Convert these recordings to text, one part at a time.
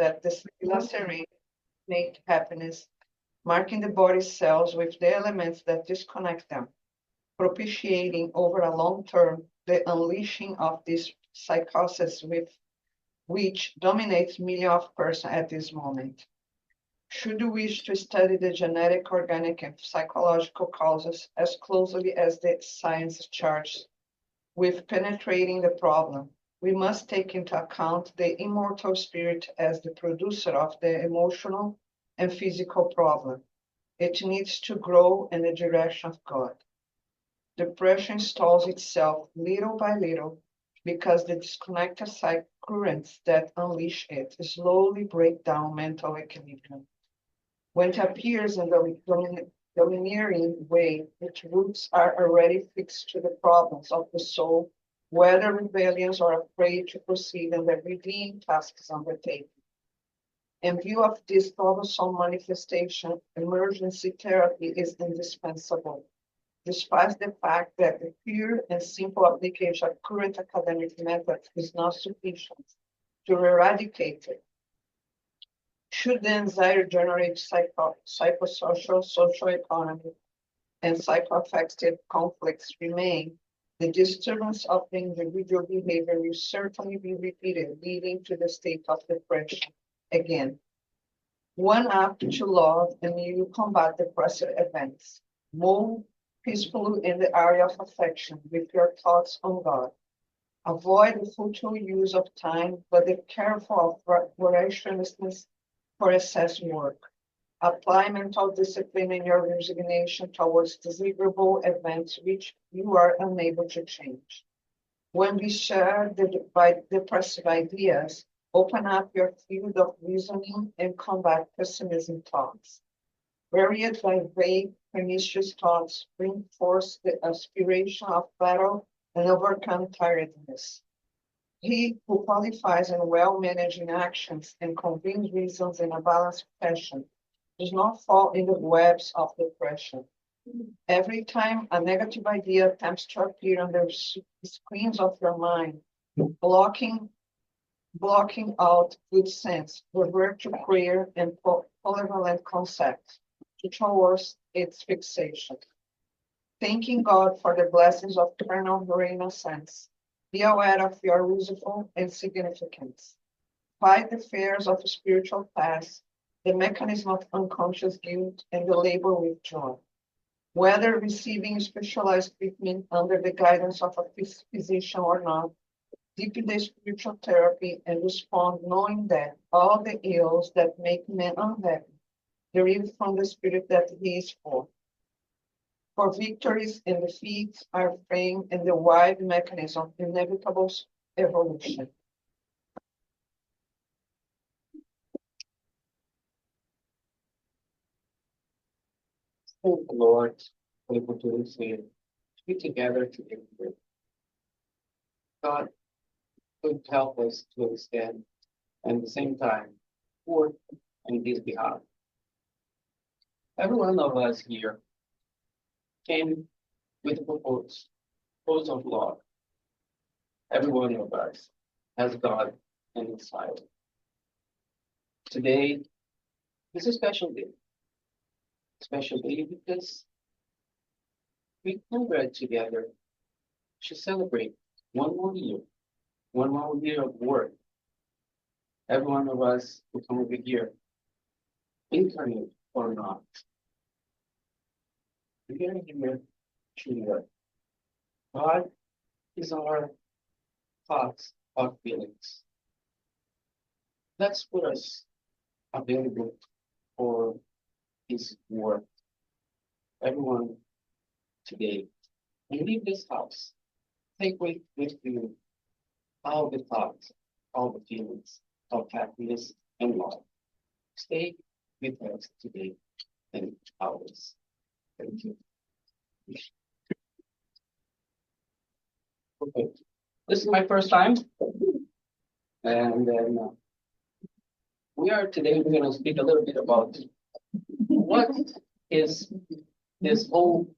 that lacerate happiness, marking the body's cells with the elements that disconnect them, propitiating over a long term the unleashing of this psychosis which dominates millions of persons at this moment. Should we wish to study the genetic, organic, and psychological causes as closely as the science charges with penetrating the problem, we must take into account the immortal spirit as the producer of the emotional and physical problem. It needs to grow in the direction of God. Depression installs itself little by little because the disconnected psychic currents that unleash it slowly break down mental equilibrium. When it appears in the domineering way, its roots are already fixed to the problems of the soul, whether rebellions or afraid to proceed in the redeeming tasks undertaken. In view of this troublesome manifestation, emergency therapy is indispensable, despite the fact that the pure and simple application of current academic methods is not sufficient to eradicate it. Should the anxiety generate psychosocial, socio-economic, and psychoaffective conflicts remain, the disturbance of the individual behavior will certainly be repeated, leading to the state of depression again. One act to love and you combat depressive events. Move peacefully in the area of affection with your thoughts on God. Avoid the futile use of time, but be careful of voraciousness for excess work. Apply mental discipline in your resignation towards desirable events which you are unable to change. When we share by depressive ideas, open up your field of reasoning and combat pessimism thoughts. Varied by vague, pernicious thoughts bring forth the aspiration of battle and overcome tiredness. He who qualifies in well-managing actions and convenes reasons in a balanced fashion does not fall in the webs of depression. Every time a negative idea attempts to appear on the screens of your mind, blocking out good sense, revert to prayer and polyvalent concept towards its fixation. Thanking God for the blessings of eternal innocence. Be aware of your useful and significance. Fight the fears of spiritual past, the mechanism of unconscious guilt, and the labor with joy. Whether receiving specialized treatment under the guidance of a physician or not, deepen the spiritual therapy and respond knowing that all the ills that make men unhappy derive from the spirit that he is for. For victories and defeats are framed in the wide mechanism of inevitable evolution. Thank the Lord for the opportunity to be together today. God could help us to understand and at the same time work on His behalf. Every one of us here came with a purpose of love. Every one of us has God inside. Today is a special day. Special day because we come together to celebrate one more year of work. Every one of us will come over here, incarnate or not. We are here to work. God is our thoughts, our feelings. Let's put us available for His work. Everyone today, and leave this house. Take with you all the thoughts, all the feelings of happiness and love. Stay with us today and always. Thank you. Okay, this is my first time, and then we're going to speak a little bit about what is this whole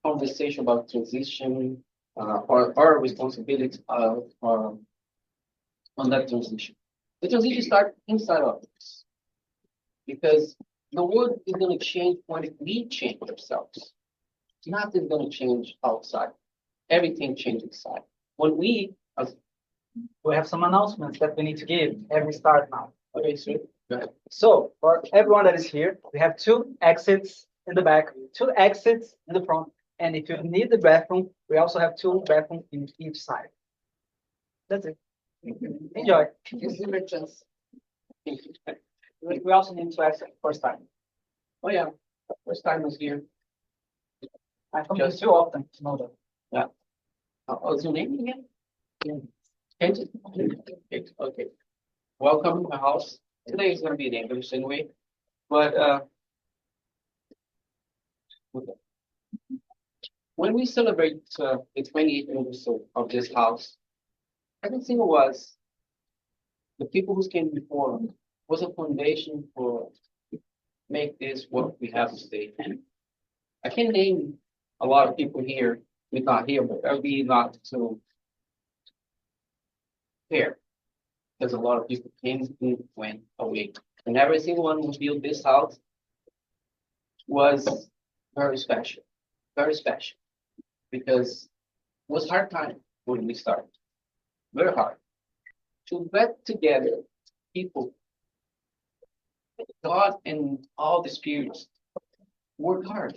conversation about transition, or our responsibility on that transition. The transition starts inside of us because the world is going to change when we change ourselves. Nothing's going to change outside. Everything changes inside. When we, as We have some announcements that we need to give every start now. okay, so go ahead. So for everyone that is here, we have 2 exits in the back, 2 exits in the front. And if you need the bathroom, we also have 2 bathrooms in each side. That's it. Enjoy. It's emergency. We also need to ask first time. Oh yeah, first time was here. I come here too often to know that. What's your name again? Kent? Okay. Welcome to my house. Today is going to be in English anyway, but when we celebrate the 28th anniversary of this house, everything was the people who came before was a foundation for make this what we have today. I can name a lot of people here, we're not here, but I'll be not to here. Because a lot of people came and went away. And every single one who built this house was very special. Very special. Because it was hard time when we started. Very hard. To get together people, God and all the spirits work hard.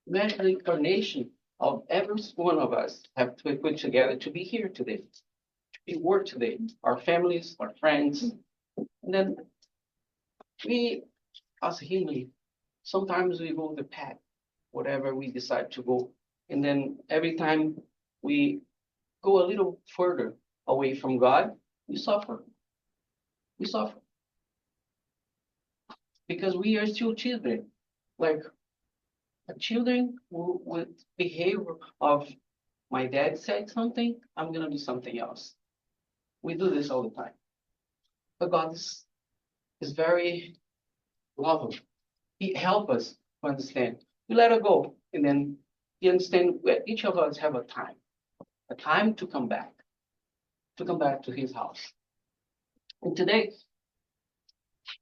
Imagine the incarnation of every one of us have to put together to be here today. We work today, our families, our friends, and then we, as human, sometimes we go the path, whatever we decide to go, and then every time we go a little further away from God, we suffer. We suffer because we are still children, like children with behavior of my dad said something, I'm gonna do something else. We do this all the time. But God is very loving. He helps us to understand. We let it go. And then He understands that each of us have a time to come back to His house. And today,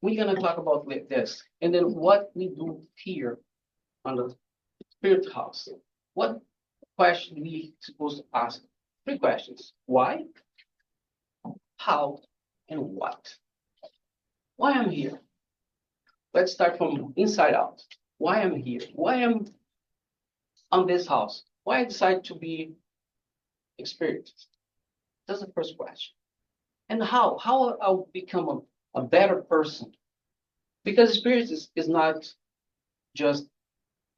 we're going to talk about this. And then what we do here on the Spirit house. What question we supposed to ask? 3 questions. Why? How and what? Why I'm here? Let's start from inside out. Why I'm here? Why I'm on this house? Why I decide to be a spiritist? That's the first question. And how? How I'll become a better person? Because spiritist is not just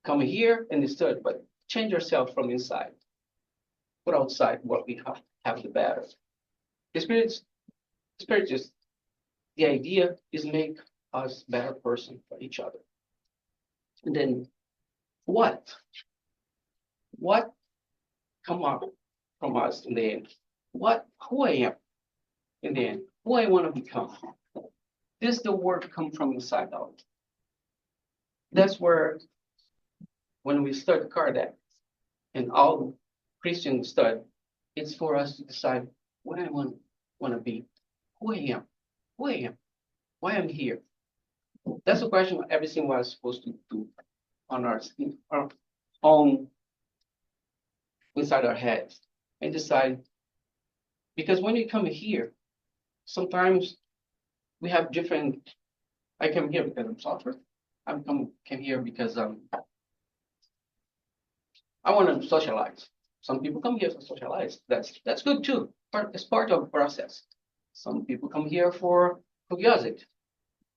come here and study, but change yourself from inside. Put outside what we have the better. The spiritist, the idea is make us better person for each other. And then what? What come up from us in the end? Who I am in the end? Who I want to become? This the word come from inside out. That's where when we start Kardec and all Christians study, it's for us to decide what I want to be, who I am, why I'm here. That's a question every single one is supposed to do on our own inside our heads and decide. Because when you come here, sometimes we have different. I come here because I'm suffer. Came here because I want to socialize. Some people come here to socialize. That's good too. It's part of the process. Some people come here for curiosity.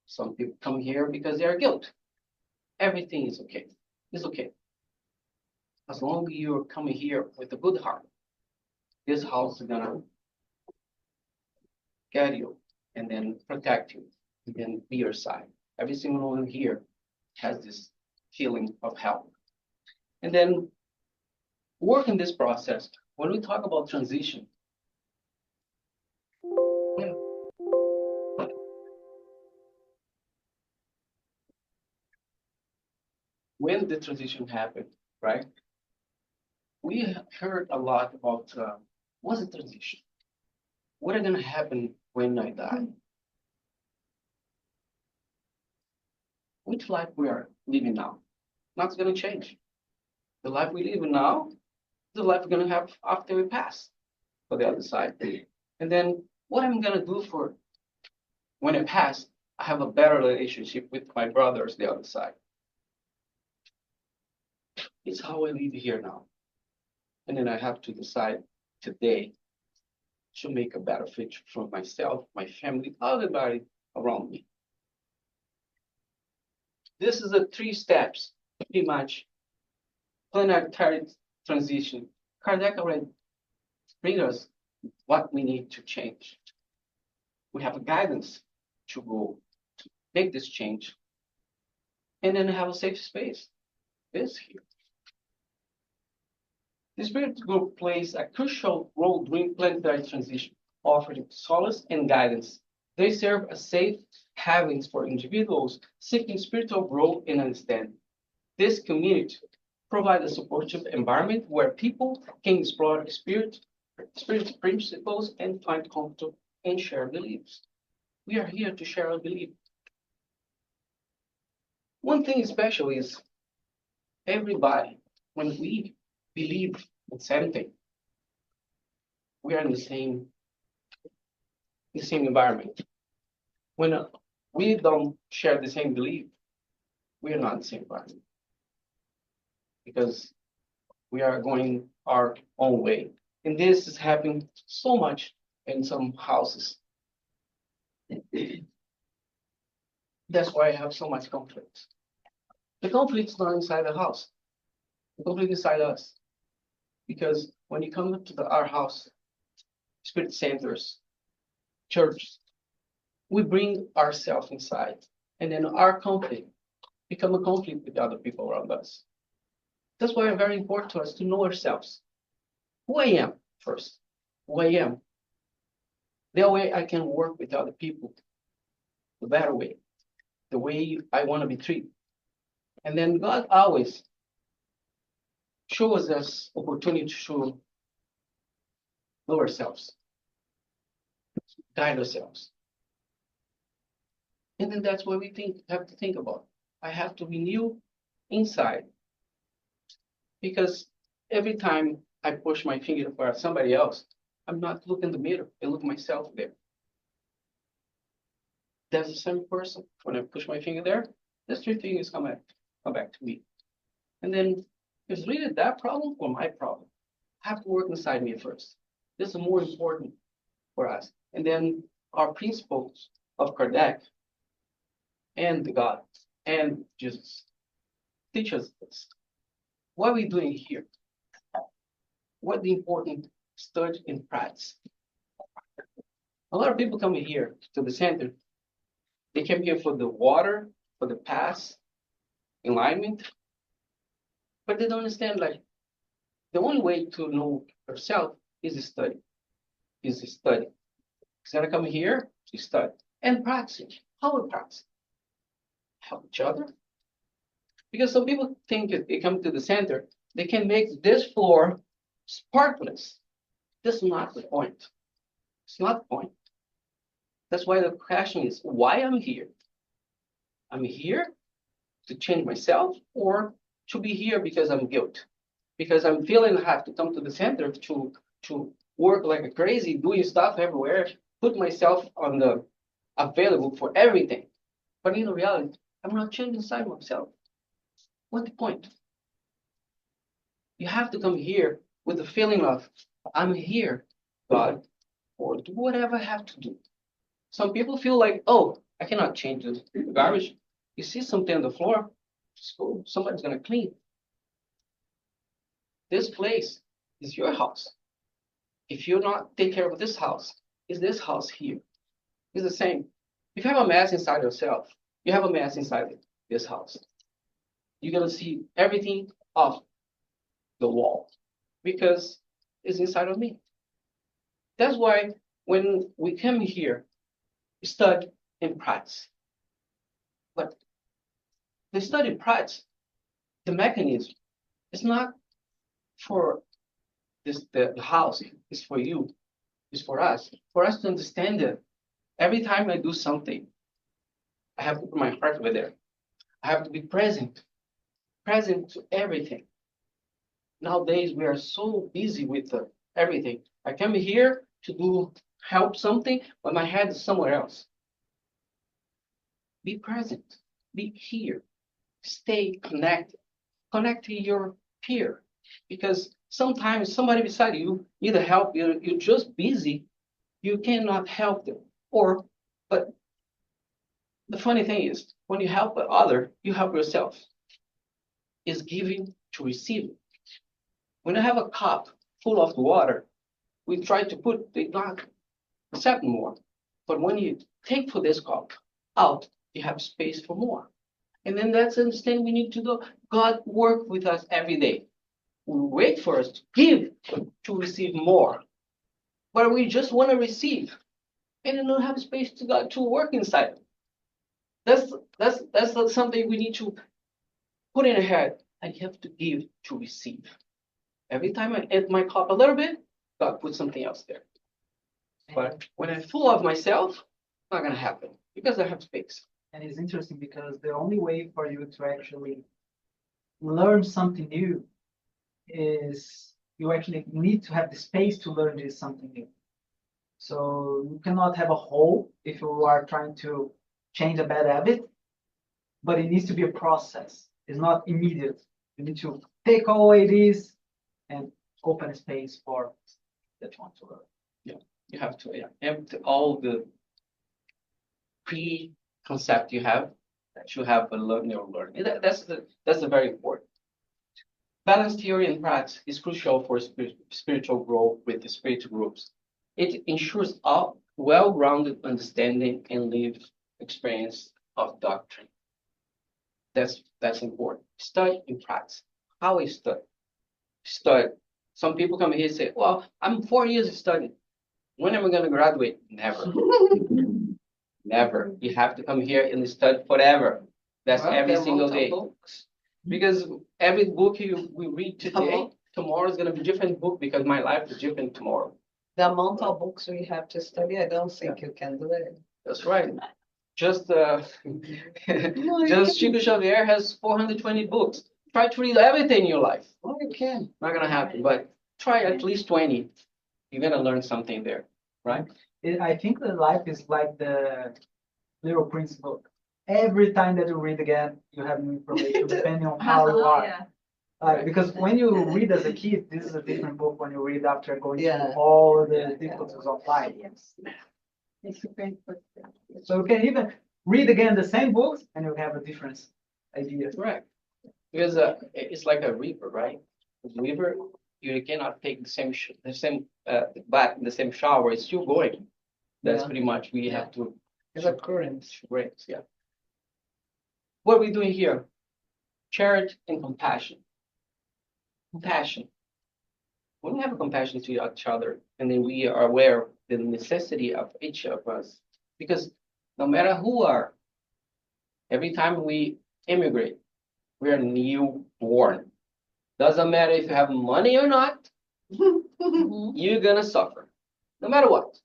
Some people come here because they are guilt. Everything is okay. It's okay. As long as you're coming here with a good heart, this house is gonna guide you and then protect you and then be your side. Every single one here has this feeling of help. And then work in this process. When we talk about transition, when the transition happened, right? We heard a lot about what's the transition? What are going to happen when I die? Which life we are living now? Not going to change. The life we live now, the life we're going to have after we pass for the other side. And then what I'm going to do for when I pass, I have a better relationship with my brothers the other side. It's how I live here now. And then I have to decide today to make a better future for myself, my family, everybody around me. This is the 3 steps, pretty much, planetary transition. Kardec already brings us what we need to change. We have a guidance to go to make this change. And then have a safe space. This here. The Spirit group plays a crucial role during planetary transition, offering solace and guidance. They serve as safe havens for individuals seeking spiritual growth and understanding. This community provides a supportive environment where people can explore spirit principles and find comfort and share beliefs. We are here to share our belief. One thing special is everybody, when we believe in something, we are in the same environment. When we don't share the same belief, we are not in the same environment because we are going our own way. And this is happening so much in some houses. That's why I have so much conflict. The conflict is not inside the house. The conflict is inside us. Because when you come to our house, spirit centers, churches, we bring ourselves inside. And then our conflict become a conflict with other people around us. That's why it's very important to us to know ourselves. Who I am first. Who I am. That way I can work with other people the better way. The way I want to be treated. And then God always shows us opportunity to know ourselves, guide ourselves. And then that's what we have to think about. I have to renew inside. Because every time I push my finger for somebody else, I'm not looking in the mirror. I look myself there. That's the same person. When I push my finger there, those 3 things come back to me. And then is really that problem or my problem? I have to work inside me first. This is more important for us. And then our principles of Kardec and the God and Jesus teach us this. What are we doing here? What the important study and practice? A lot of people come here to the center. They came here for the water, for the path, enlightenment, but they don't understand like the only way to know yourself is to study. Is to study. Instead of coming here to study and practice. How we practice? Help each other. Because some people think if they come to the center, they can make this floor sparkless. That's not the point. It's not the point. That's why the question is why I'm here. I'm here to change myself or to be here because I'm guilt. Because I'm feeling I have to come to the center to work like a crazy, doing stuff everywhere, put myself on the available for everything. But in reality, I'm not changing inside myself. What's the point? You have to come here with the feeling of, I'm here, God, or do whatever I have to do. Some people feel like, oh, I cannot change the garbage. You see something on the floor, just go, somebody's going to clean. This place is your house. If you not take care of this house, is this house here? It's the same. If you have a mess inside yourself, you have a mess inside this house. You're going to see everything off the wall because it's inside of me. That's why when we come here, we study and practice. But the study and practice, the mechanism, is not for this the house, it's for you, it's for us to understand Every time I do something, I have to put my heart over there. I have to be present to everything. Nowadays, we are so busy with everything. I come here to help something, but my head is somewhere else. Be present, be here, stay connected, connect to your peer. Because sometimes somebody beside you need help, you're just busy, you cannot help them. But the funny thing is, when you help other, you help yourself. Is giving to receive. When you have a cup full of water, we try to put the not accept more. But when you take for this cup out, you have space for more. And then that's understand we need to do. God work with us every day. We wait for us to give to receive more. But we just want to receive. And then don't have space to God to work inside. That's something we need to put in our head. I have to give to receive. Every time I empty my cup a little bit, God puts something else there. But when I'm full of myself, it's not gonna happen because I have space. And it's interesting because the only way for you to actually learn something new is you actually need to have the space to learn this something new. So you cannot have a hole if you are trying to change a bad habit, but it needs to be a process. It's not immediate. You need to take away this and open a space for that you want to learn. Yeah, you have to empty all the pre-concept you have that you have a learning. That's the very important. Balanced theory and practice is crucial for spiritual growth with the spiritual groups. It ensures a well-rounded understanding and lived experience of doctrine. That's important. Study and practice. How we study? Study. Some people come here and say, "Well, I'm 4 years studying. When am I going to graduate?" Never. Never. You have to come here and study forever. That's every single day. Books. Because every book we read today, tomorrow is going to be a different book because my life is different tomorrow. The amount of books we have to study, I don't think you can do it. That's right. Just Chico Xavier has 420 books. Try to read everything in your life. Oh, you can. Not gonna happen, but try at least 20. You're gonna learn something there, right? I think that life is like the Little Prince book. Every time that you read again, you have new information depending on how you are. Yeah. Because when you read as a kid, this is a different book when you read after going Yeah. through all the difficulties of life. It's super important. So you can even read again the same books and you have a different idea. Right. Because it's like a river, right? The river, you cannot take the same bath in the same shower. It's still going. That's Yeah. pretty much we have to. It's a current. Great, yeah. What are we doing here? Charity and compassion. Compassion. When we have compassion to each other, and then we are aware of the necessity of each of us, because no matter who are, every time we immigrate, we are newborn. Doesn't matter if you have money or not, you're gonna suffer, no matter what.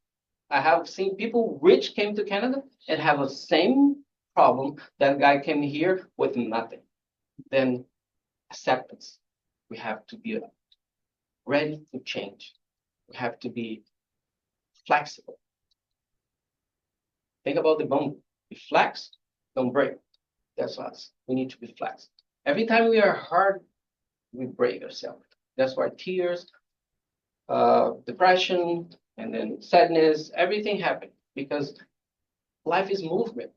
I have seen people rich came to Canada and have the same problem that guy came here with nothing. Then acceptance. We have to be ready to change. We have to be flexible. Think about the bone. Be flex, don't break. That's us. We need to be flexible. Every time we are hard, we break ourselves. That's why tears, depression, and then sadness, everything happens because life is movement.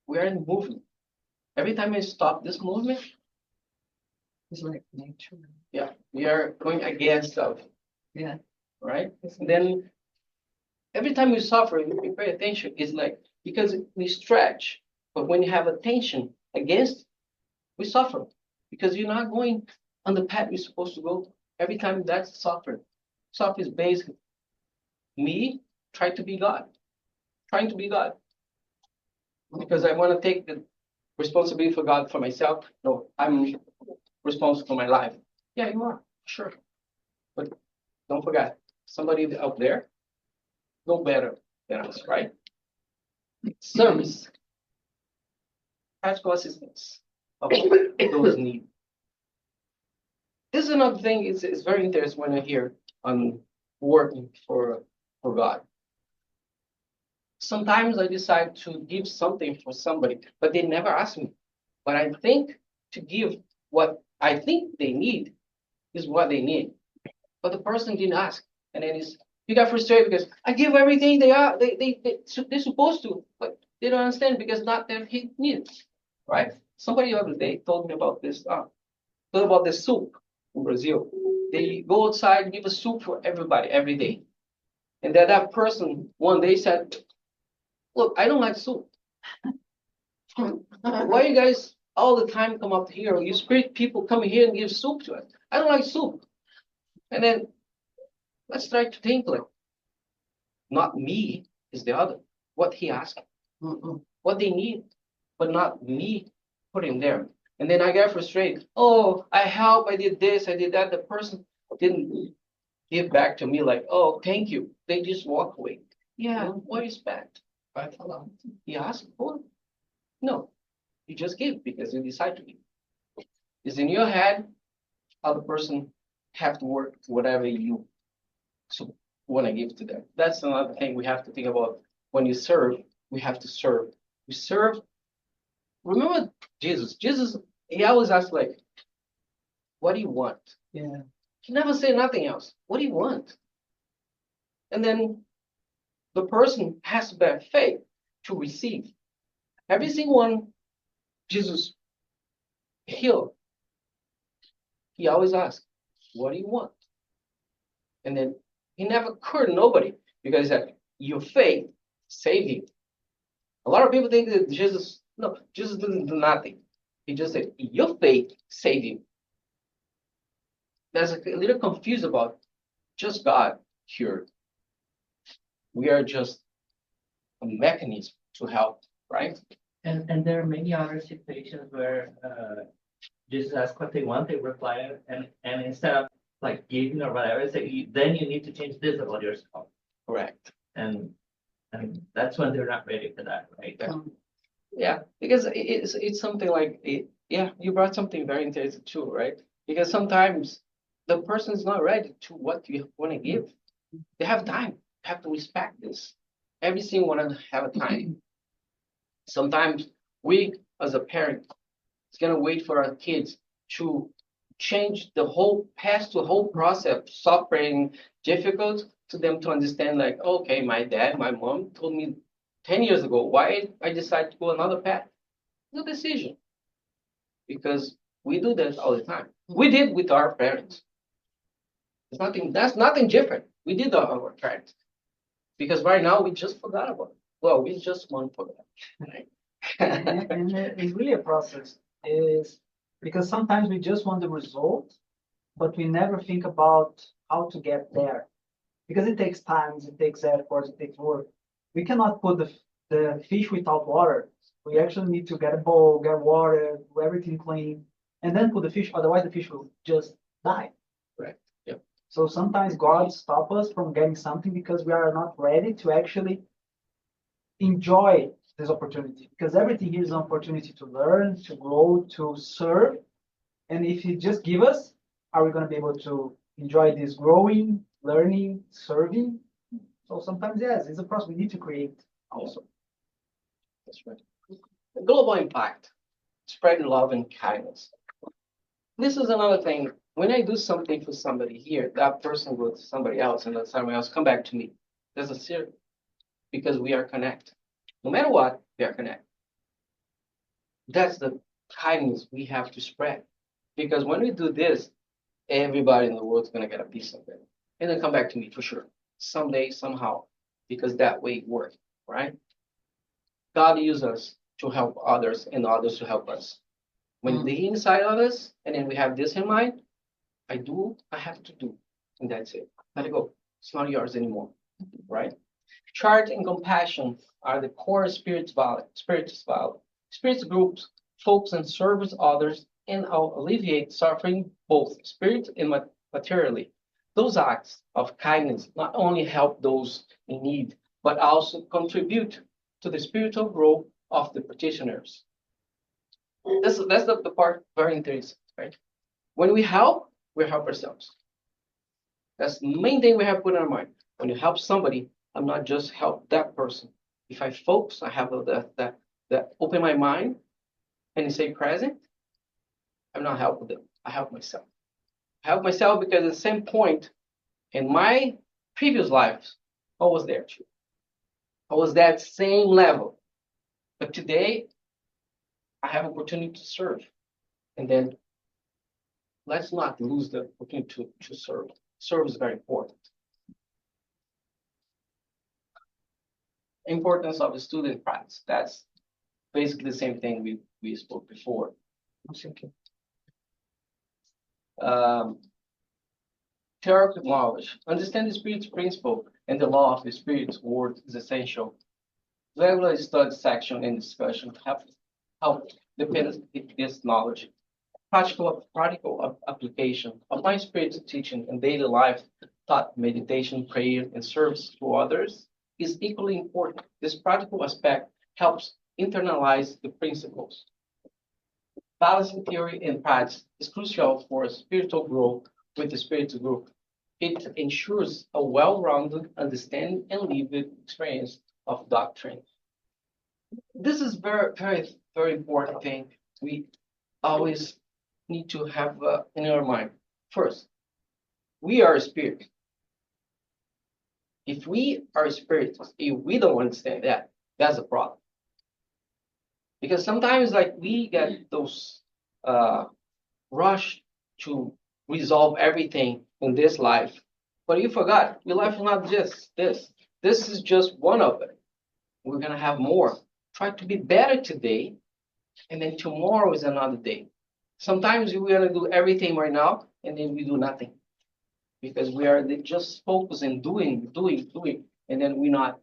We are in movement. Every time we stop this movement, It's like nature. yeah, we are going against of, Yeah. right? And then every time we suffer, if we pay attention, it's like because we stretch, but when you have a tension against, we suffer because you're not going on the path you're supposed to go. Every time that's suffering. Suffer is basically me trying to be God, trying to be God. Because I want to take the responsibility for God for myself. No, I'm responsible for my life. Yeah, you are, sure. But don't forget, somebody out there know better than us, right? Service, practical assistance of those in need. This is another thing. It's very interesting when I hear on working for God. Sometimes I decide to give something for somebody, but they never ask me. But I think to give what I think they need is what they need. But the person didn't ask. And then you got frustrated because I give everything they're supposed to, but they don't understand because not their needs, right? Somebody the other day told me about this, told about the soup in Brazil. They go outside and give a soup for everybody every day. And then that person one day said, look, I don't like soup. Why you guys all the time come up here? You spirit people come here and give soup to us. I don't like soup. And then let's try to think like, not me is the other. What he asked, what they need, but not me putting there. And then I get frustrated. Oh, I help, I did this, I did that. The person didn't give back to me like, oh, thank you. They just walk away. Yeah, what respect? Right? You ask for? No, you just give because you decide to give. It's in your head how the person have to work whatever you want to give to them. That's another thing we have to think about. When you serve, we have to serve. We serve. Remember Jesus. Jesus, he always asked like, what do you want? Yeah. He never say nothing else. What do you want? And then the person has to bear faith to receive. Every single one Jesus healed, he always asked, what do you want? And then he never cured nobody because he said, your faith saved you. A lot of people think that Jesus didn't do nothing. He just said, your faith saved you. There's a little confused about just God cured. We are just a mechanism to help, right? And there are many other situations where Jesus asks what they want, they reply, and instead of like giving or whatever, say then you need to change this about yourself. Correct. And that's when they're not ready for that, right? Yeah, because it's something like yeah, you brought something very interesting too, right? Because sometimes the person is not ready to what you want to give. They have time. You have to respect this. Every single one of them have a time. Sometimes we, as a parent, is gonna wait for our kids to change the whole past, the whole process, suffering, difficult to them to understand. Like, okay, my dad, my mom told me 10 years ago why I decided to go another path. It's a decision because we do that all the time. We did with our parents. It's nothing. That's nothing different. We did our parents because right now we just forgot about it. Well, we just want to forget. Right? And it's really a process. Is because sometimes we just want the result, but we never think about how to get there. Because it takes time, it takes effort, it takes work. We cannot put the fish without water. We actually need to get a bowl, get water, do everything clean, and then put the fish. Otherwise, the fish will just die. Right. Yep. So sometimes God stops us from getting something because we are not ready to actually enjoy this opportunity. Because everything here is an opportunity to learn, to grow, to serve. And if He just give us, are we going to be able to enjoy this growing, learning, serving? So sometimes, yes, it's a process we need to create also. That's right. The global impact, spreading love and kindness. This is another thing. When I do something for somebody here, that person goes to somebody else, and then somebody else come back to me. There's a circle because we are connected. No matter what, we are connected. That's the kindness we have to spread. Because when we do this, everybody in the world is going to get a piece of it. And then come back to me for sure. Someday, somehow. Because that way it works, right? God uses us to help others and others to help us. When the inside of us, and then we have this in mind, I have to do. And that's it. Let it go. It's not yours anymore, right? Charity and compassion are the core Spiritist value. Spirit groups focus on service others and alleviate suffering, both spirit and materially. Those acts of kindness not only help those in need, but also contribute to the spiritual growth of the practitioners. That's the part very interesting, right? When we help ourselves. That's the main thing we have to put in our mind. When you help somebody, I'm not just help that person. If I focus, I have that open my mind and stay present, I'm not helping them. I help myself. I help myself because at the same point in my previous lives, I was there too. I was that same level. But today, I have opportunity to serve. And then let's not lose the opportunity to serve. Serve is very important. Importance of the student practice. That's basically the same thing we spoke before. Theoretical knowledge. Understand the spirit's principle and the law of the spirit's word is essential. Regular study section and discussion help depend this knowledge. Practical application. Applying spirit's teaching in daily life, thought, meditation, prayer, and service to others is equally important. This practical aspect helps internalize the principles. Balancing theory and practice is crucial for spiritual growth with the spiritual group. It ensures a well-rounded understanding and lived experience of doctrine. This is very, very, very important thing. We always need to have in our mind. First, we are a spirit. If we are spirits, if we don't understand that, that's a problem. Because sometimes, like, we get those rush to resolve everything in this life, but you forgot your life is not just this. This is just one of it. We're gonna have more. Try to be better today, and then tomorrow is another day. Sometimes we're gonna do everything right now, and then we do nothing because we are just focusing, doing, and then we not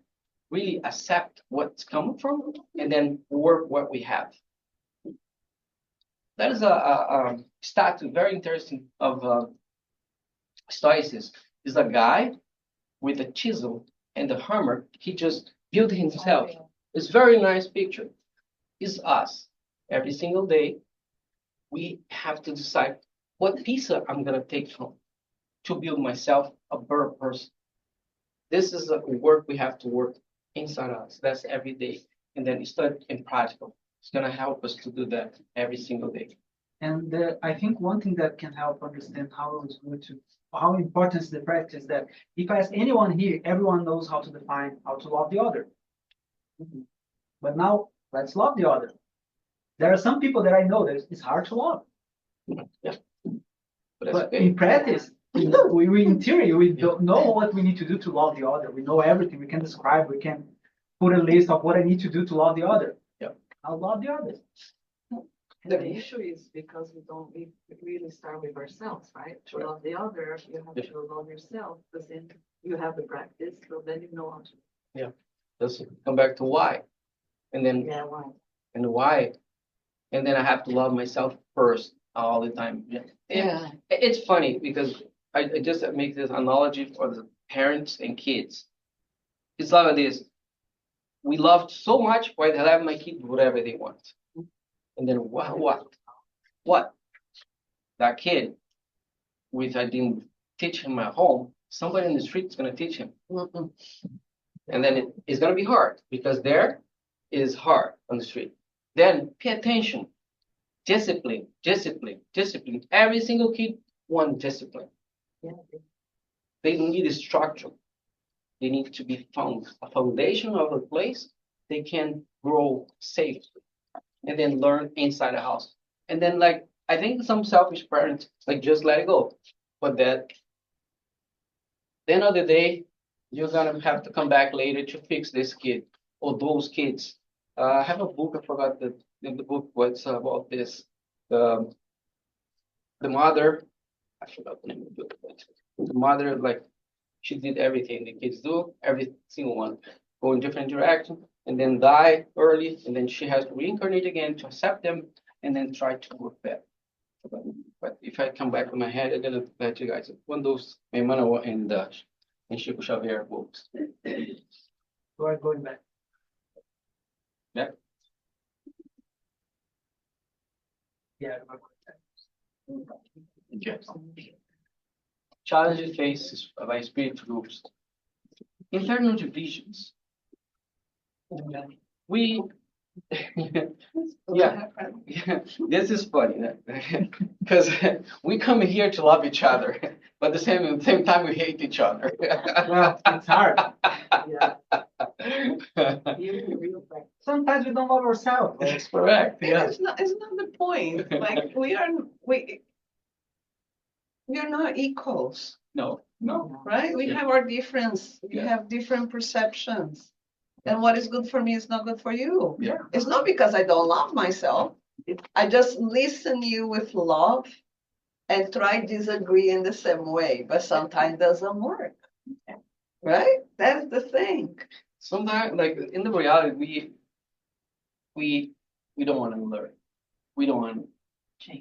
really accept what's coming from, and then work what we have. That is a statue very interesting of Stoicism. Is a guy with a chisel and a hammer. He just built himself. It's very nice picture. It's us. Every single day, we have to decide what piece I'm gonna take from to build myself a better person. This is a work we have to work inside us. That's every day. And then study in practical. It's gonna help us to do that every single day. And I think one thing that can help understand how important is the practice that if I ask anyone here, everyone knows how to define how to love the other. But now let's love the other. There are some people that I know that it's hard to love. Yeah. But in practice, we in theory, we don't know what we need to do to love the other. We know everything. We can describe, we can put a list of what I need to do to love the other. Yeah. I'll love the other. And the issue is because we really start with ourselves, right? To Right. love the other, you have to love yourself, because then you have the practice, so then you know how to. Let's come back to why. And then Yeah, why? and why. And then I have to love myself first all the time. Yeah. It's funny because I just make this analogy for the parents and kids. It's like this. We love so much why they let my kids do whatever they want. And then what? That kid, which I didn't teach him at home, somebody in the street is gonna teach him. And then it's gonna be hard because there is hard on the street. Then pay attention. Discipline. Every single kid wants discipline. Yeah. They need a structure. They need to be found a foundation of a place they can grow safely and then learn inside the house. And then, like, I think some selfish parents like just let it go. But that the end of the day, you're gonna have to come back later to fix this kid or those kids. I have a book, I forgot the book what's about this. The mother, I forgot the name of the book. But the mother, like, she did everything the kids do, every single one, go in different direction, and then die early, and then she has to reincarnate again to accept them, and then try to work back. But if I come back in my head, I'm gonna let you guys. One of those Emmanuel and Chico Xavier books. We're going back. Yeah. Yes. Challenges faced by spirit groups. Internal divisions. We, yeah, this is funny, because we come here to love each other, but at the same time we hate each other. Well, it's hard. Yeah. Real practice. Sometimes we don't love ourselves. That's correct. Yeah. It's not the point. Like we're not equals, No. right? We Yeah. have our difference. We Yeah. have different perceptions. And what is good for me is not good for you. Yeah. It's not because I don't love myself. I just listen you with love and try disagree in the same way, but sometimes doesn't work. Right? That's the thing. Sometimes, like in the reality, we don't want to learn. We don't want to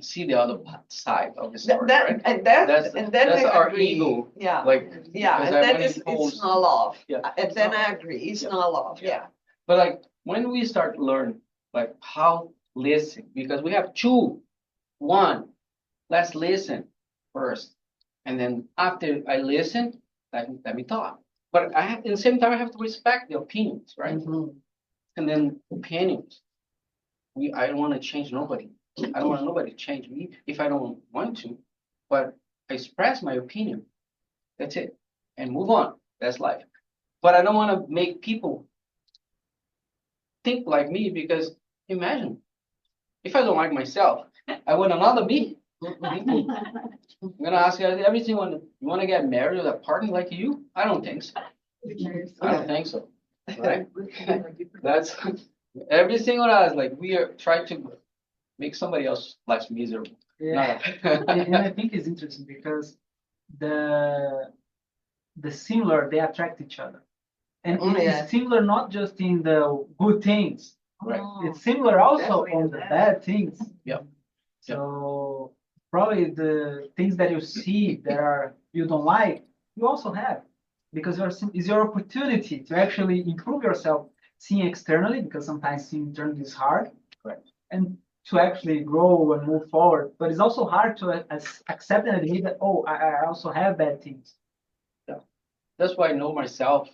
see the other side of the story, right? That's I our agree. ego. Yeah. Like, Yeah, because and I then wanna it's impose- not love. Yeah. And then I agree, it's Yeah. not love, yeah. But like when we start to learn like how listen, because we have two, one, let's listen first, and then after I listen, let me talk. But I have, at the same time, I have to respect the opinions, right? Mhm. And then opinions. I don't want to change nobody. I don't want nobody to change me if I don't want to, but I express my opinion. That's it. And move on. That's life. But I don't want to make people think like me because imagine if I don't like myself, I want another me. I'm gonna ask you everything. You want to get married with a partner like you? I don't think so. I don't think so. Right? That's every single us. Like we are trying to make somebody else life miserable. Yeah. And I think it's interesting because the similar they attract each other, and Mm, yeah. it's similar not just in the good things. Right. It's similar also Definitely on the that. bad things. Yep. So probably the things that you see that are you don't like, you also have, because it's your opportunity to actually improve yourself, seeing externally, because sometimes seeing internally is hard. Correct. And to actually grow and move forward. But it's also hard to accept and admit that, oh, I also have bad things. That's why know yourself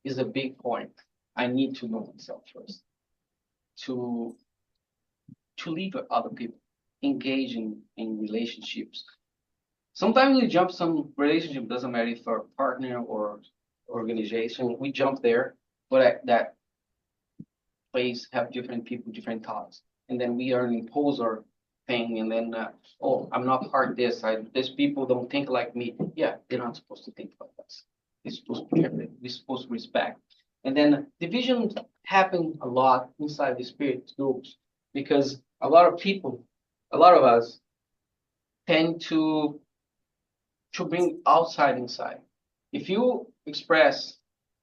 is a big point. I need to know myself first to live with other people, engage in relationships. Sometimes we jump some relationship, doesn't matter if our partner or organization, we jump there, but at that place have different people, different thoughts. And then we are an imposer thing, and then, oh, I'm not part of this. These people don't think like me. Yeah, they're not supposed to think like us. They're supposed to be, we're supposed to respect. And then divisions happen a lot inside the spirit groups because a lot of people, a lot of us tend to bring outside inside. If you express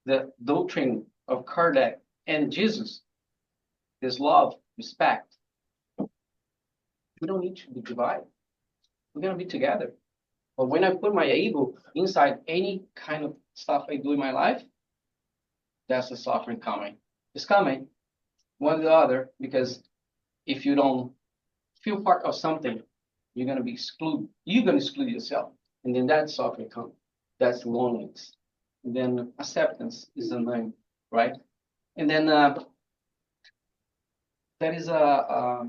the doctrine of Kardec and Jesus, this love, respect, we don't need to be divided. We're gonna be together. But when I put my ego inside any kind of stuff I do in my life, that's the suffering coming. It's coming, one or the other, because if you don't feel part of something, you're gonna be excluded. You're gonna exclude yourself, and then that suffering comes. That's loneliness. And then acceptance is the name, right? And then there is a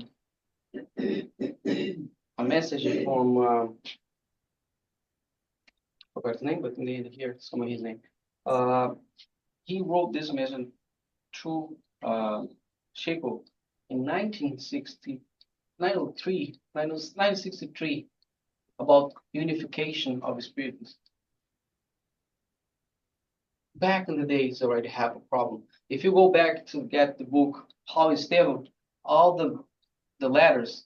message from forgot his name, but here some of his name. He wrote this message through Chico in 1963 about unification of spirits. Back in the days, already have a problem. If you go back to get the book, How Esteban, all the letters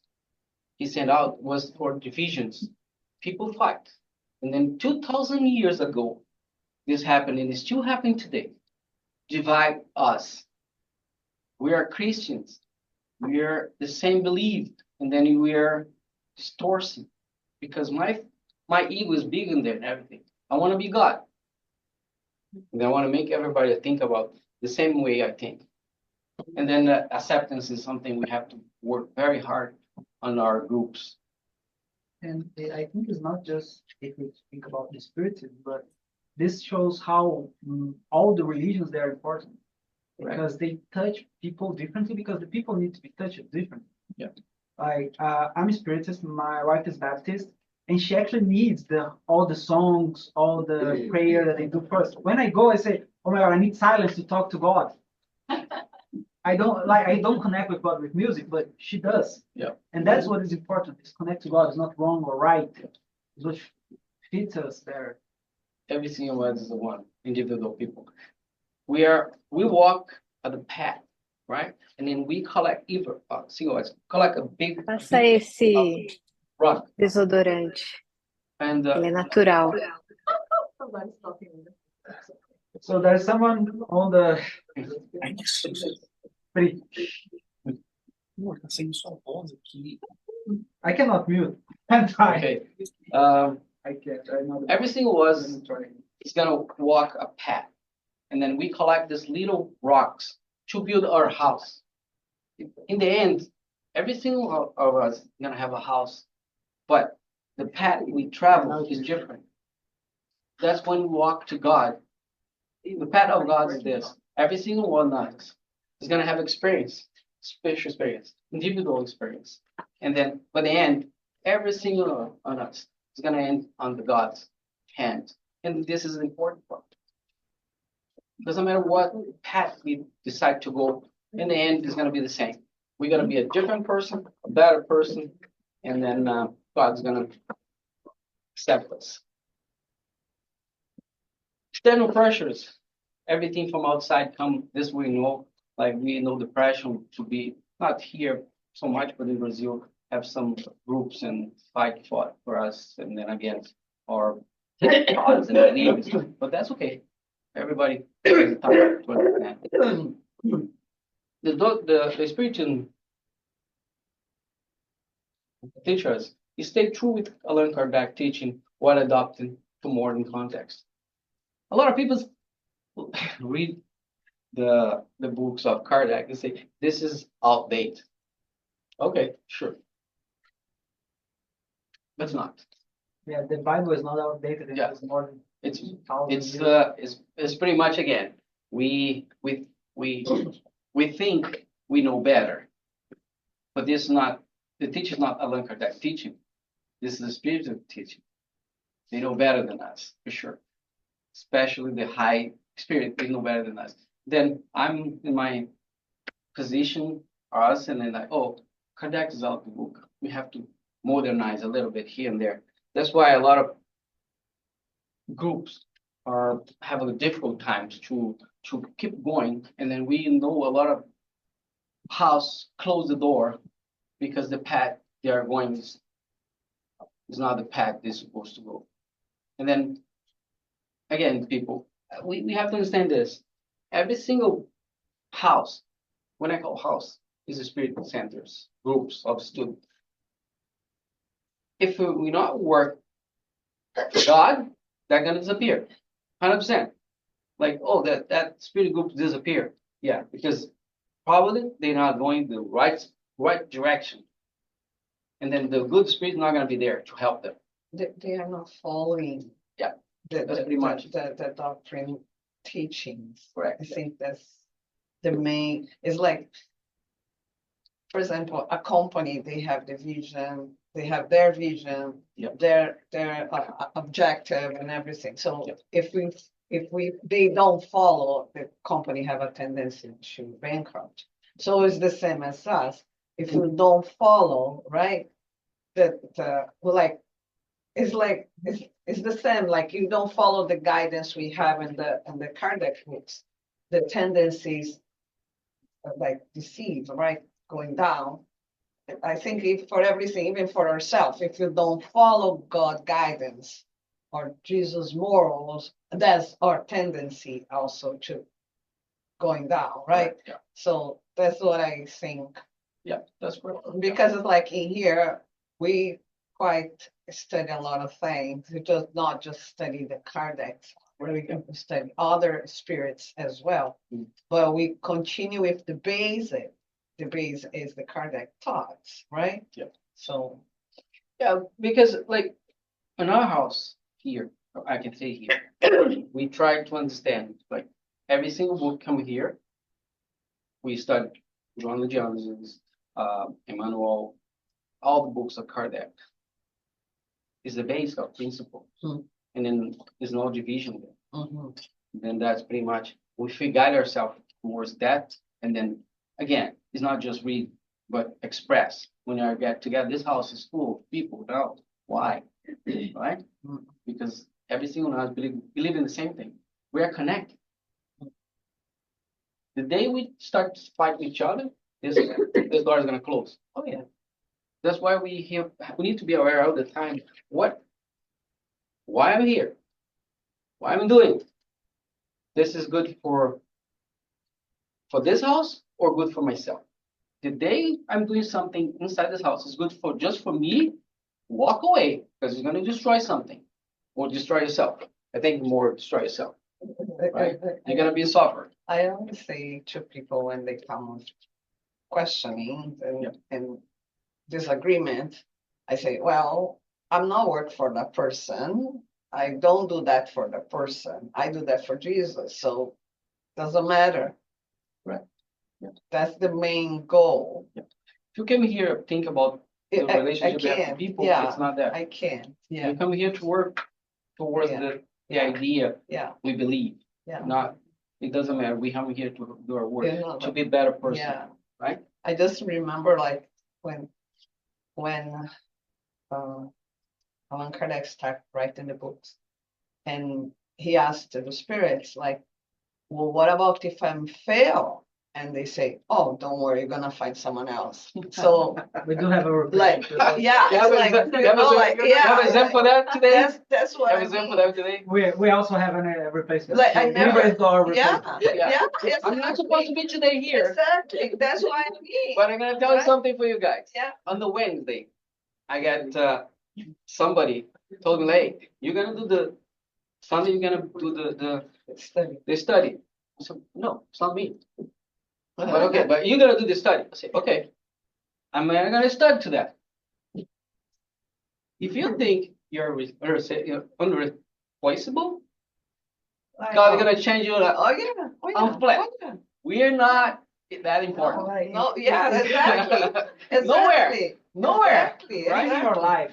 he sent out was for divisions. People fight. And then 2,000 years ago, this happened and it's still happening today. Divide us. We are Christians. We are the same belief. And then we are distorting. Because my ego is bigger than everything. I want to be God. And I want to make everybody think about the same way, I think. And then acceptance is something we have to work very hard on our groups. And I think it's not just if we think about the Spiritism, but this shows how all the religions, they are important. Right. Because they touch people differently, because the people need to be touched differently. Yeah. Like, I'm a Spiritist, my wife is Baptist, and she actually needs all the songs, all the prayer that they do first. When I go, I say, oh my God, I need silence to talk to God. I don't connect with God with music, but she does. Yeah. And that's what is important, is connect to God. It's not wrong or right. It's what fits us there. Every single one is the one, individual people. We walk at the path, right? And then we collect collect a big Passa esse rock. desodorante. And Ele é natural. Somebody's talking. So there's someone on the free. Amor, tá saindo sua voz aqui. I cannot mute. I'm trying. okay. I can't. I'm not. Every single one is gonna walk a path. And then we collect these little rocks to build our house. In the end, every single of us is gonna have a house, but the path we travel is different. That's when we walk to God. The path of God is this. Every single one of us is gonna have experience, spiritual experience, individual experience. And then by the end, every single one of us is gonna end on the God's hand. And this is an important part. Doesn't matter what path we decide to go, in the end, it's going to be the same. We're going to be a different person, a better person, and then God's going to accept us. External pressures, everything from outside come, this we know, like we know depression to be not here so much, but in Brazil, have some groups and fight for us, and then against our gods and beliefs, but that's okay. Everybody has time to understand. The Spiritism teachers stay true with Allan Kardec teaching while adopting to modern context. A lot of people read the books of Kardec and say this is outdated. Okay, sure, but it's not. Yeah, the Bible is not outdated. Yeah. It's more than It's 1,000 it's years. it's pretty much again. We think we know better, but this is not the teacher is not Allan Kardec teaching. This is the spiritual teaching. They know better than us for sure, especially the high spirit. They know better than us. Then I'm in my position, us, and then like, oh, Kardec is out the book. We have to modernize a little bit here and there. That's why a lot of groups are having difficult times to keep going, and then we know a lot of house close the door because the path they are going is not the path they're supposed to go. And then again, people, we have to understand this. Every single house, when I call house, is a spiritual centers, groups of students. If we not work for God, they're gonna disappear, 100%. Like, oh, that spirit group disappear. Yeah, because probably they're not going the right direction, and then the good spirit is not gonna be there to help them. They are not following. Yeah, the that's pretty much the doctrine teachings. correct. I think that's the main. It's like, for example, a company, they have the vision, they have their vision, Yep. their objective and everything. So Yep. if they don't follow, the company have a tendency to bankrupt. So it's the same as us. If you don't follow, right? It's the same. Like you don't follow the guidance we have in the Kardec books. The tendencies like deceive, right? Going down. I think if for everything, even for ourselves, if you don't follow God guidance or Jesus morals, that's our tendency also to going down, right? Yeah, So that's what I think. yeah, that's correct. Because it's like in here, we quite study a lot of things. We just not just study the Kardec where we can study other spirits as well. Mm. But we continue with the basic. The base is the Kardec thoughts, right? Yeah. So, Yeah, because like in our house here, or I can say here, we try to understand like every single book come here. We study Joanna Johnson's, Emmanuel, all the books of Kardec is the base of principle. Hmm. And then there's no division there. mhm. Then that's pretty much we should guide ourselves towards that. And then again, it's not just read, but express. When I get together, this house is full of people now. Why? Right? Mm. Because every single one of us believe in the same thing. We are connected. The day we start to fight with each other, this door is gonna close. Oh yeah. That's why we need to be aware all the time. Why I'm here? Why I'm doing it? This is good for this house or good for myself? The day I'm doing something inside this house is good for just for me, walk away because you're gonna destroy something or destroy yourself. I think more destroy yourself. Right. You're gonna be a sufferer. I always say to people when they come with questioning Yeah. and disagreement, I say, well, I'm not work for that person. I don't do that for the person. I do that for Jesus. So doesn't matter. Right. Yeah. That's the main goal. If you came here, think about the I relationship you have to can't. people. Yeah, It's not that. I can't. Yeah, You come here to work towards Yeah. the Yeah. idea yeah, we believe. yeah. Not, it doesn't matter. We come here to do our work, Yeah, no, to be a better person. Yeah. right? I just remember like when Allan Kardec started writing the books, and he asked the spirits like, well, what about if I'm fail? And they say, oh, don't worry, you're gonna find someone else. So We do have a like, replacement. yeah, You it's have like, exam- you you have know, exam- like, you have yeah, exam for that today? that's what You have I exam for mean. that today? We also have a replacement. Like, I So never- Riva is our Yeah, replacement. yeah, I'm not supposed to be today here, exactly. That's what I mean. but I'm gonna tell you Right? something for you guys. Yeah. On the Wednesday, I got somebody told me, hey, you're gonna do the Sunday. You're gonna do the study. I said, no, it's not me. But okay, but you're gonna do the study. I said, okay, I'm gonna study to that. If you think you're unreplaceable, God is gonna change you. Oh yeah, oh yeah, I'm flat. oh, yeah. We're not that important. No, yeah, exactly. Nowhere. Exactly. Nowhere. Exactly. Right in your life,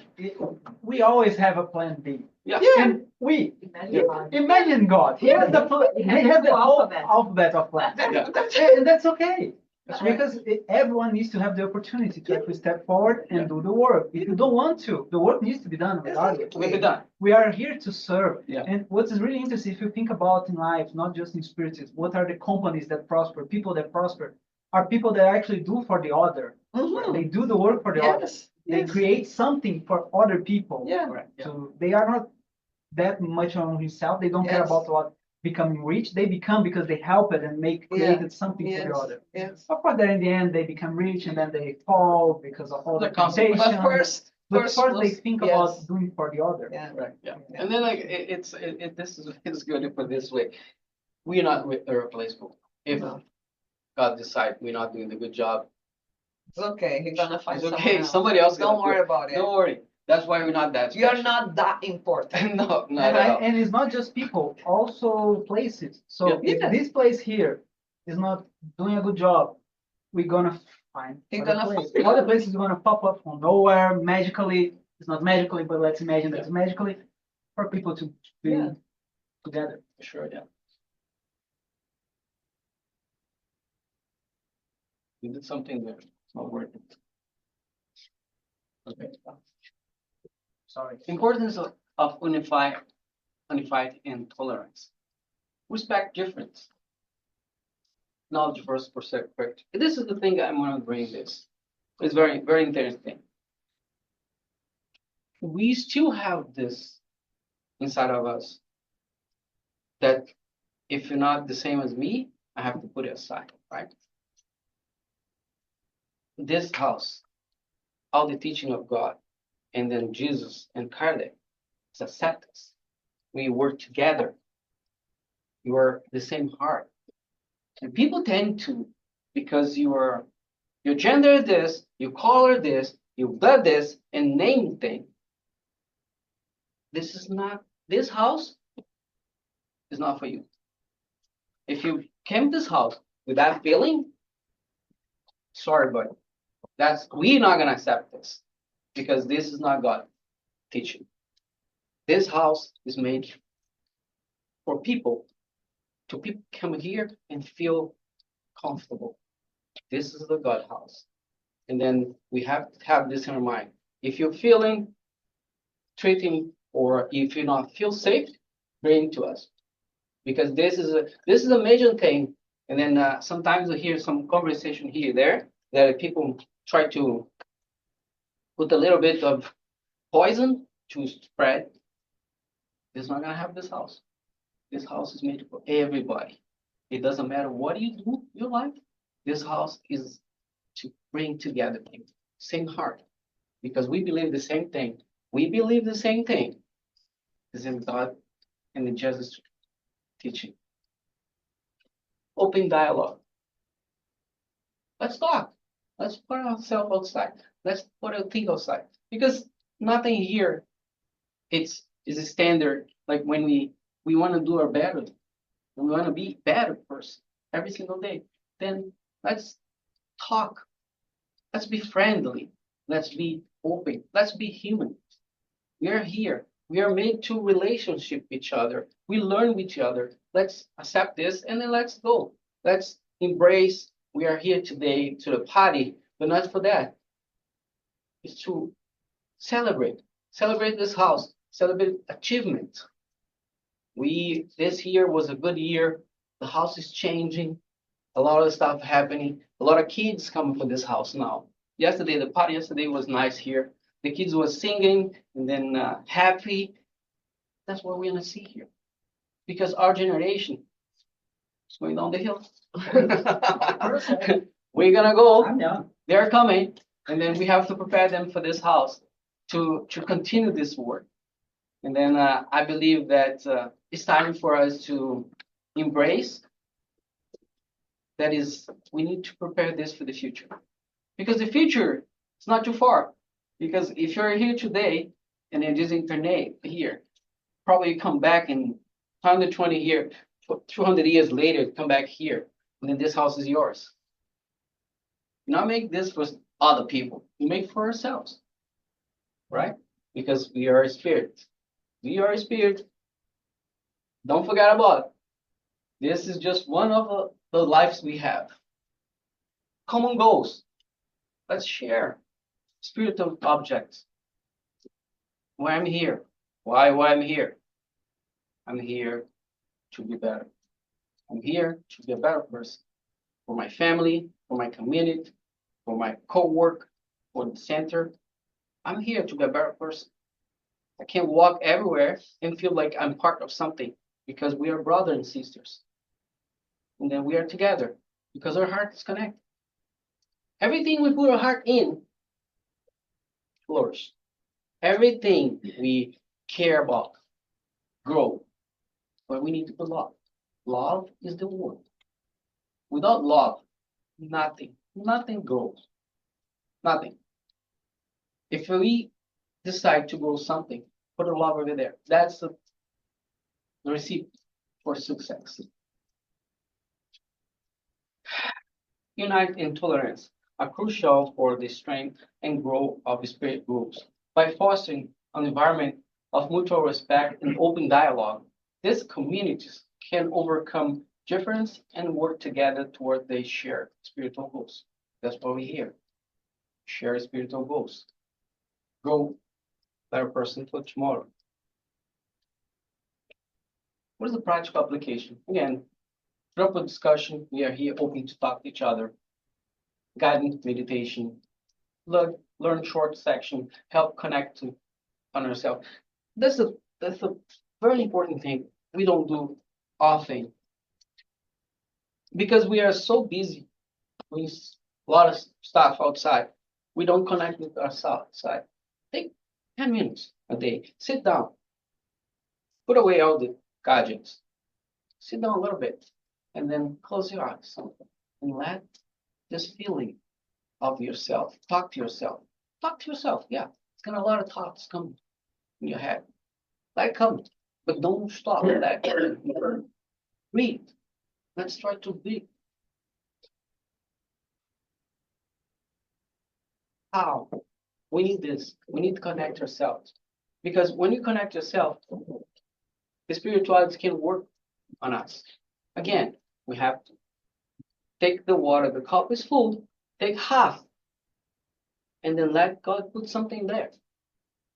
we always have a plan B. Yeah. And we Imagine. imagine God. He has he has the whole alphabet of plans. Yeah. And that's okay. That's right. Because everyone needs to have the opportunity to actually step forward and Yeah. do the work. If you don't want to, the work needs to be done regardless. We'll be done. We are here to serve. Yeah. And what is really interesting, if you think about in life, not just in Spiritism, what are the companies that prosper, people that prosper, are people that actually do for the other. Mhm. They do the work for the other. Yes. They yes. create something for other people. Yeah. Correct. Yeah. So they are not that much on himself. They don't care Yes. about what becoming rich. They become because they help it and created something for the Yes. other. Yes. Of course, then in the end they become rich and then they fall because of all the The consequences. temptation. But first They was- think yes. about doing for the other. Yeah. Right. Yeah. Yeah. And then like it's good to put this way. We're not irreplaceable. If No. God decides we're not doing the good job, It's okay. You're gonna find it's someone okay. else. Somebody else. Don't gonna do worry it. about it. Don't worry. That's why we're not that. You're special. not that important. No, not And, at all. and it's not just people, also places. So Yeah. if this place here is not doing a good job, we're gonna find You're other gonna place. find- Other places are gonna pop up from nowhere magically. It's not magically, but let's imagine that it's magically for people to be Yeah. together. Sure. Yeah. You did something there. It's not working. Okay. Sorry. Importance of unified and tolerance. Respect difference. Knowledge versus perspective. This is the thing I'm gonna bring this. It's very, very interesting. We still have this inside of us that if you're not the same as me, I have to put it aside, right? This house, all the teaching of God, and then Jesus and Kardec, it's acceptance. We work together You are the same heart. And people tend to, because your gender is this, your color this, your blood this, and name thing. This is not, this house is not for you. If you came to this house with that feeling, sorry, but we're not gonna accept this because this is not God teaching. This house is made for people to come here and feel comfortable. This is the God house. And then we have to have this in our mind. If you're feeling, treating, or if you not feel safe, bring it to us. Because this is a major thing. And then sometimes I hear some conversation here there that people try to put a little bit of poison to spread. It's not gonna have this house. This house is made for everybody. It doesn't matter what you do in your life. This house is to bring together people, same heart, because we believe the same thing. We believe the same thing is in God and in Jesus' teaching. Open dialogue. Let's talk. Let's put ourselves outside. Let's put our thing outside. Because nothing here is a standard. Like when we want to do our better, we want to be better person every single day. Then let's talk. Let's be friendly. Let's be open. Let's be human. We are here. We are made to relationship with each other. We learn with each other. Let's accept this and then let's go. Let's embrace. We are here today to the party, but not for that. It's to celebrate. Celebrate this house. Celebrate achievement. This year was a good year. The house is changing. A lot of stuff happening. A lot of kids coming for this house now. The party yesterday was nice here. The kids were singing and then happy. That's what we're gonna see here, because our generation is going down the hill. We're gonna go. I'm young. They're coming, and then we have to prepare them for this house to continue this work. And then I believe that it's time for us to embrace. That is, we need to prepare this for the future, because the future is not too far. Because if you're here today and then just internet here, probably come back in 120 years, 200 years later, come back here, and then this house is yours. You not make this for other people. You make for ourselves, right? Because we are a spirit. We are a spirit. Don't forget about it. This is just one of the lives we have. Common goals. Let's share spiritual objects. Why I'm here? Why I'm here? I'm here to be better. I'm here to be a better person for my family, for my community, for my co-work, for the center. I'm here to be a better person. I can't walk everywhere and feel like I'm part of something, because we are brothers and sisters. And then we are together because our heart is connected. Everything we put our heart in flourish. Everything we care about grow. But we need to put love. Love is the word. Without love, nothing grows. Nothing. If we decide to grow something, put a love over there. That's the recipe for success. Unite and tolerance are crucial for the strength and growth of spirit groups. By fostering an environment of mutual respect and open dialogue, these communities can overcome difference and work together toward their shared spiritual goals. That's what we hear. Share spiritual goals. Grow better person for tomorrow. What is the practical application? Again, drop a discussion. We are here open to talk to each other. Guidance meditation. Learn short section. Help connect on ourselves. That's a very important thing we don't do often, because we are so busy with a lot of stuff outside. We don't connect with ourselves outside. Take 10 minutes a day. Sit down. Put away all the gadgets. sit down a little bit, and then close your eyes. And let this feeling of yourself, talk to yourself. Talk to yourself, yeah. It's gonna a lot of thoughts come in your head. Let it come, but don't stop that. Breathe. Let's try to breathe. How? We need this. We need to connect ourselves. Because when you connect yourself, the spirituality can work on us. Again, we have to take the water, the cup is full, take half, and then let God put something there.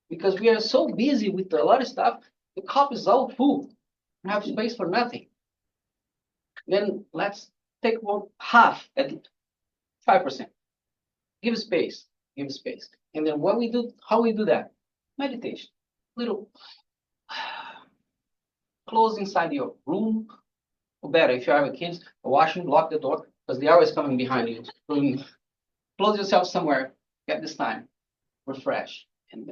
Because we are so busy with a lot of stuff, the cup is all full. We have space for nothing. Then let's take half at 5%. Give space, give space. And then what we do, how we do that? Meditation. Little close inside your room. Or better, if you have kids, washing, lock the door, because they're always coming behind you. Close yourself somewhere, get this time, refresh, and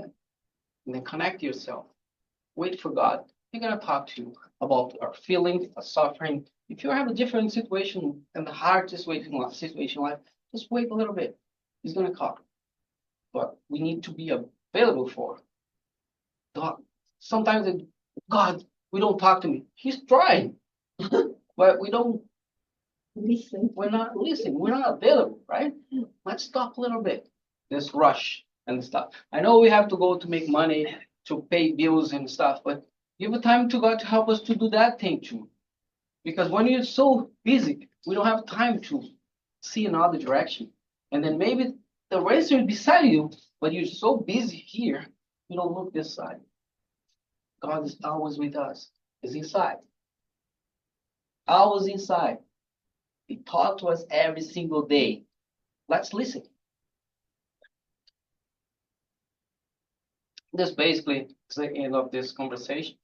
then connect yourself. Wait for God. He's gonna talk to you about our feelings, our suffering. If you have a different situation and the hard situation life, just wait a little bit. He's gonna talk. But we need to be available for God. Sometimes God, we don't talk to me. He's trying, but we don't listen. We're not listening. We're not available, right? Let's stop a little bit. This rush and stuff. I know we have to go to make money, to pay bills and stuff, but give a time to God to help us to do that thing too. Because when you're so busy, we don't have time to see another direction. And then maybe the racer is beside you, but you're so busy here, you don't look this side. God is always with us. He's inside. Always inside. He talks to us every single day. Let's listen. This basically is the end of this conversation.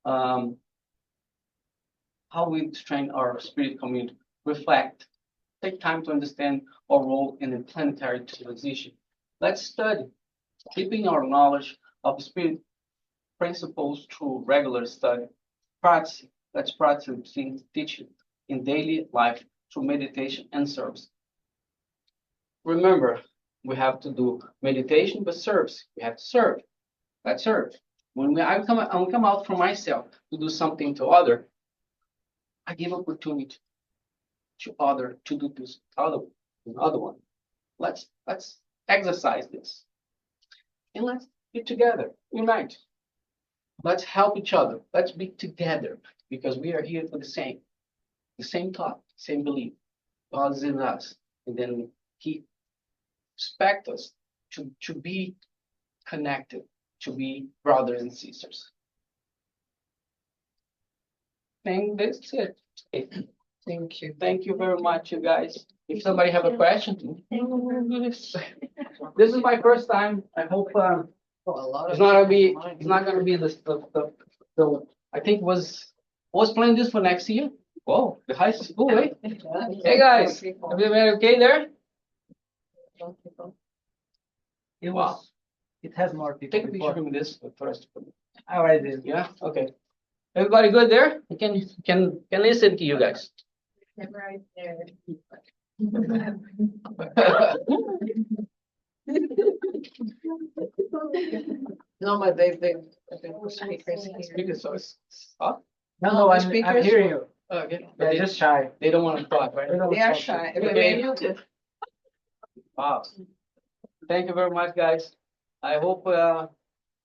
How we train our spirit community, reflect, take time to understand our role in the planetary civilization. Let's study, deepening our knowledge of spirit principles through regular study. Practice, let's practice teaching in daily life through meditation and service. Remember, we have to do meditation, but service. We have to serve. Let's serve. When I come out from myself to do something to other, I give opportunity to other to do this other one. Let's exercise this, and let's be together, unite. Let's help each other. Let's be together because we are here for the same thought, same belief. God is in us, and then He expects us to be connected, to be brothers and sisters. And that's it. Thank you. Thank you very much, you guys. If somebody have a question, this is my first time. I hope it's not gonna be the I think was planning this for next year. Whoa, the high school, eh? Hey guys, everybody okay there? Wow. It has more people. Take a picture of this first. I already did. Yeah, okay. Everybody good there? I can listen to you guys. Right there. No, but they speakers here. Speakers, so it's up. No, I'm speakers hearing you. Okay. They're just shy. They don't want to talk, right? They are shy. Okay. Wow. Thank you very much, guys. I hope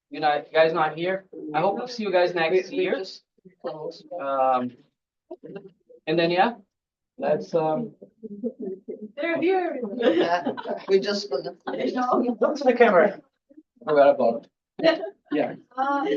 you guys not here. I hope we'll see you guys next year. And then yeah, let's They're here. We just Go to the camera. forgot about it. Yeah.